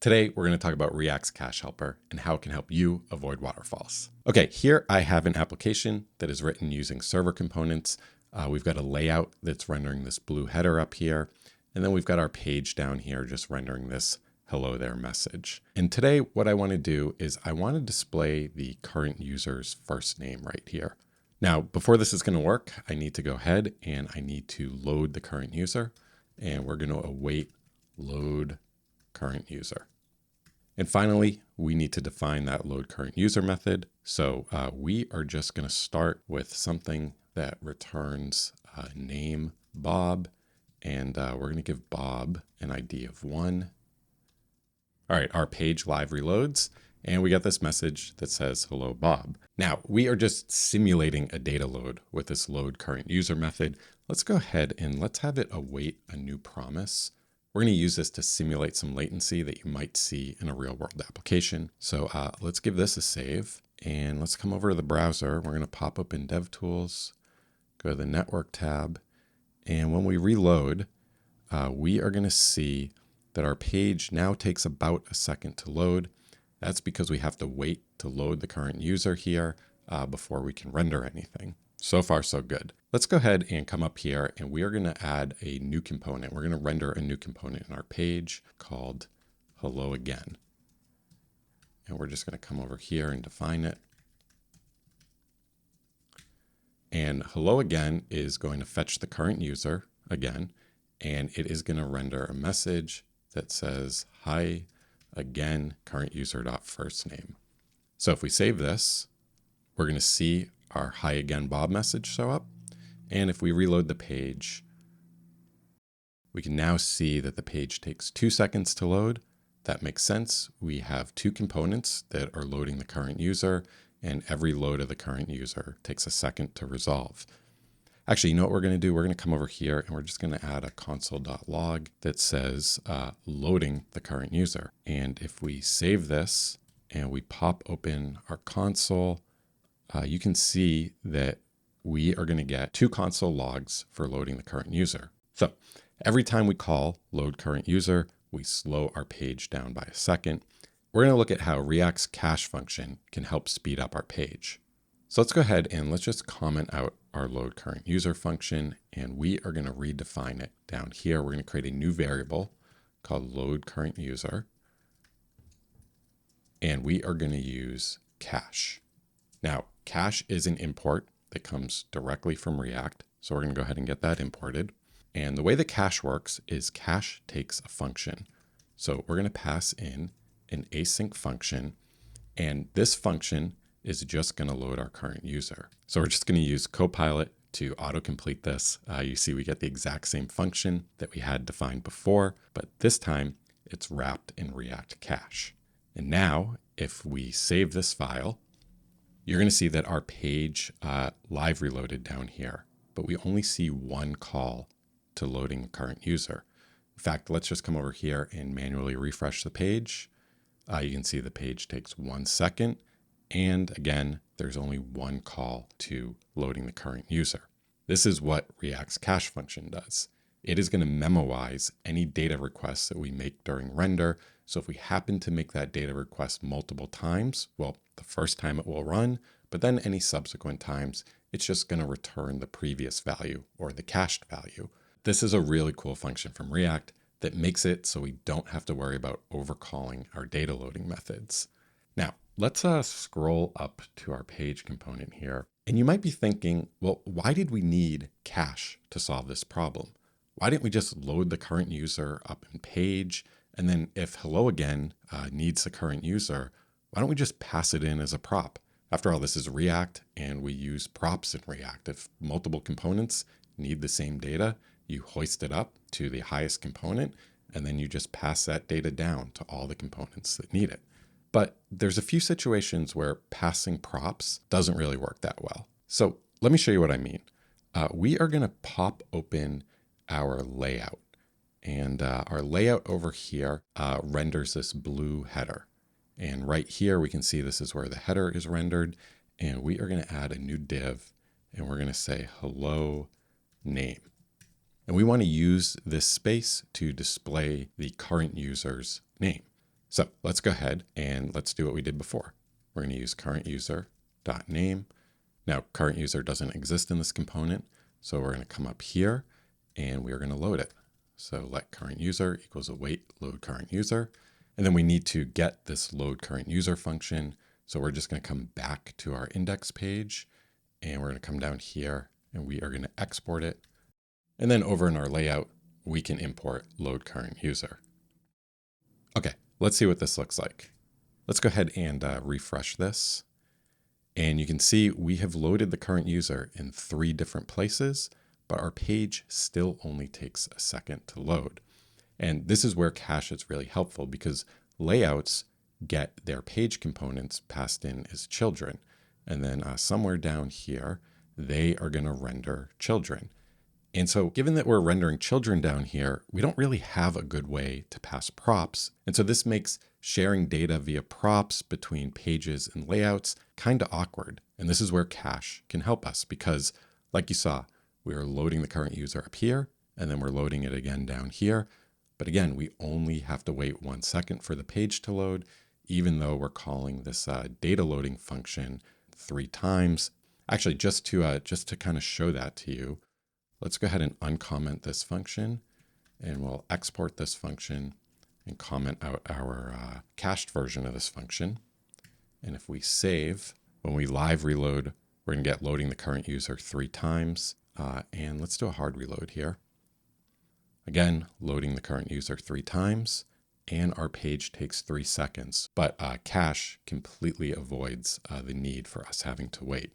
Today, we're going to talk about React's Cache Helper and how it can help you avoid waterfalls. Okay, here I have an application that is written using server components. We've got a layout that's rendering this blue header up here. And then we've got our page down here just rendering this hello there message. And today, what I want to do is I want to display the current user's first name right here. Now, before this is going to work, I need to go ahead and I need to load the current user. And we're going to await load current user. And finally, we need to define that load current user method. So we are just going to start with something that returns name Bob. And we're going to give Bob an ID of 1. All right, our page live reloads. And we got this message that says, hello, Bob. Now, we are just simulating a data load with this load current user method. Let's go ahead and let's have it await a new promise. We're going to use this to simulate some latency that you might see in a real world application. So let's give this a save and let's come over to the browser. We're going to pop open DevTools, go to the network tab. And when we reload, we are going to see that our page now takes about a second to load. That's because we have to wait to load the current user here before we can render anything. So far, so good. Let's go ahead and come up here and we are going to add a new component. We're going to render a new component in our page called hello again. And we're just going to come over here and define it. And hello again is going to fetch the current user again, and it is going to render a message that says, hi again, current user.firstname. So if we save this, we're going to see our hi again Bob message show up. And if we reload the page, we can now see that the page takes 2 seconds to load. That makes sense. We have 2 components that are loading the current user, and every load of the current user takes a second to resolve. Actually, you know what we're going to do? We're going to come over here and we're just going to add a console.log that says loading the current user. And if we save this and we pop open our console, you can see that we are going to get 2 console logs for loading the current user. So every time we call load current user, we slow our page down by a second. We're going to look at how React's cache function can help speed up our page. So let's go ahead and let's just comment out our load current user function, and we are going to redefine it down here. We're going to create a new variable called load current user, and we are going to use cache. Now, cache is an import that comes directly from React. So we're going to go ahead and get that imported. And the way the cache works is cache takes a function. So we're going to pass in an async function, and this function is just going to load our current user. So we're just going to use Copilot to autocomplete this. You see we get the exact same function that we had defined before, but this time it's wrapped in React cache. And now if we save this file, you're going to see that our page live reloaded down here, but we only see one call to loading the current user. In fact, let's just come over here and manually refresh the page. You can see the page takes 1 second. And again, there's only one call to loading the current user. This is what React's cache function does. It is going to memoize any data requests that we make during render. So if we happen to make that data request multiple times, well, the first time it will run, but then any subsequent times, it's just going to return the previous value or the cached value. This is a really cool function from React that makes it so we don't have to worry about overcalling our data loading methods. Now, let's scroll up to our page component here. And you might be thinking, well, why did we need cache to solve this problem? Why didn't we just load the current user up in page? And then if hello again needs the current user, why don't we just pass it in as a prop? After all, this is React and we use props in React. If multiple components need the same data, you hoist it up to the highest component, and then you just pass that data down to all the components that need it. But there's a few situations where passing props doesn't really work that well. So let me show you what I mean. We are going to pop open our layout. And our layout over here renders this blue header. And right here, we can see this is where the header is rendered. And we are going to add a new div. And we're going to say hello name. And we want to use this space to display the current user's name. So let's go ahead and let's do what we did before. We're going to use current user.name. Now, current user doesn't exist in this component, so we're going to come up here and we're going to load it. So let current user equals await load current user. And then we need to get this load current user function. So we're just going to come back to our index page and we're going to come down here and we are going to export it. And then over in our layout, we can import load current user. Okay, let's see what this looks like. Let's go ahead and refresh this. And you can see we have loaded the current user in 3 different places, but our page still only takes a second to load. And this is where cache is really helpful because layouts get their page components passed in as children. And then somewhere down here, they are going to render children. And so given that we're rendering children down here, we don't really have a good way to pass props. And so this makes sharing data via props between pages and layouts kind of awkward. And this is where cache can help us because, like you saw, we are loading the current user up here, and then we're loading it again down here. But again, we only have to wait 1 second for the page to load, even though we're calling this data loading function 3 times. Actually, just to kind of show that to you, let's go ahead and uncomment this function, and we'll export this function and comment out our cached version of this function. And if we save, when we live reload, we're going to get loading the current user 3 times. And let's do a hard reload here. Again, loading the current user 3 times, and our page takes 3 seconds. But cache completely avoids the need for us having to wait.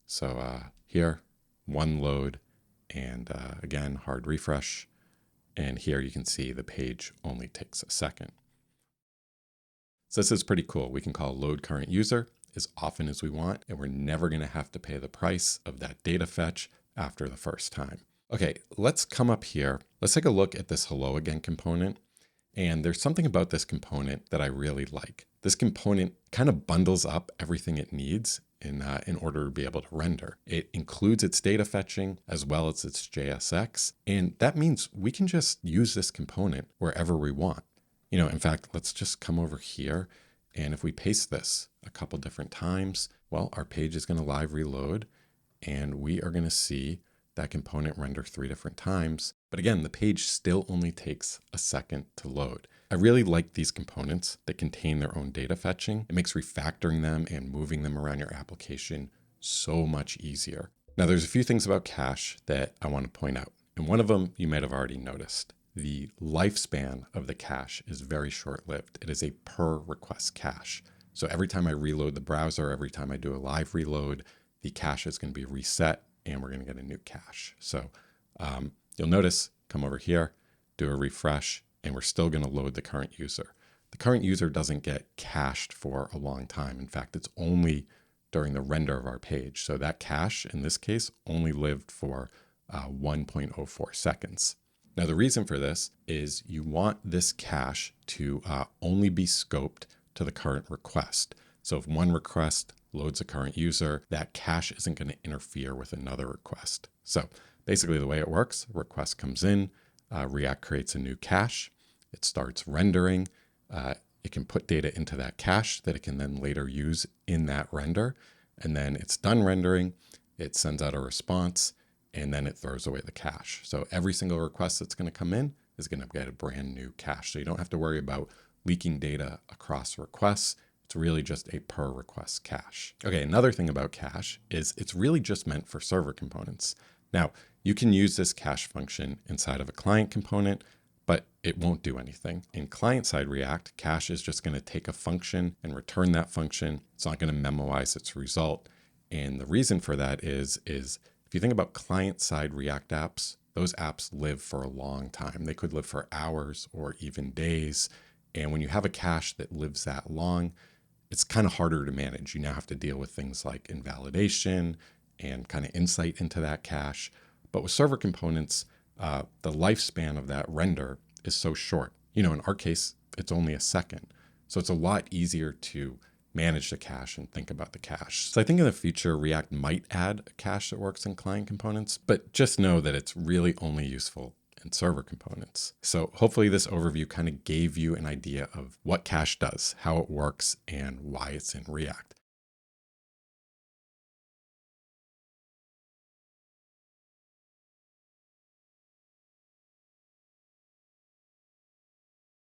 So here, 1 load, and again, hard refresh. And here you can see the page only takes a second. So this is pretty cool. We can call load current user as often as we want, and we're never going to have to pay the price of that data fetch after the first time. Okay, let's come up here. Let's take a look at this hello again component. And there's something about this component that I really like. This component kind of bundles up everything it needs in order to be able to render. It includes its data fetching as well as its JSX. And that means we can just use this component wherever we want. In fact, let's just come over here. And if we paste this a couple different times, well, our page is going to live reload and we are going to see that component render 3 different times. But again, the page still only takes a second to load. I really like these components that contain their own data fetching. It makes refactoring them and moving them around your application so much easier. Now, there's a few things about cache that I want to point out. And one of them you might have already noticed. The lifespan of the cache is very short-lived. It is a per request cache. So every time I reload the browser, every time I do a live reload, the cache is going to be reset and we're going to get a new cache. So you'll notice, come over here, do a refresh, and we're still going to load the current user. The current user doesn't get cached for a long time. In fact, it's only during the render of our page. So that cache, in this case, only lived for 1.04 seconds. Now, the reason for this is you want this cache to only be scoped to the current request. So if one request loads a current user, that cache isn't going to interfere with another request. So basically the way it works, a request comes in, React creates a new cache, it starts rendering, it can put data into that cache that it can then later use in that render. And then it's done rendering, it sends out a response, and then it throws away the cache. So every single request that's going to come in is going to get a brand new cache. So you don't have to worry about leaking data across requests. It's really just a per request cache. Okay, another thing about cache is it's really just meant for server components. Now, you can use this cache function inside of a client component, but it won't do anything. In client-side React, cache is just going to take a function and return that function. It's not going to memoize its result. And the reason for that is if you think about client-side React apps, those apps live for a long time. They could live for hours or even days. And when you have a cache that lives that long, it's kind of harder to manage. You now have to deal with things like invalidation and kind of insight into that cache. But with server components, the lifespan of that render is so short. In our case, it's only a second. So it's a lot easier to manage the cache and think about the cache. So I think in the future, React might add a cache that works in client components, but just know that it's really only useful and server components. So hopefully this overview kind of gave you an idea of what cache does, how it works, and why it's in React.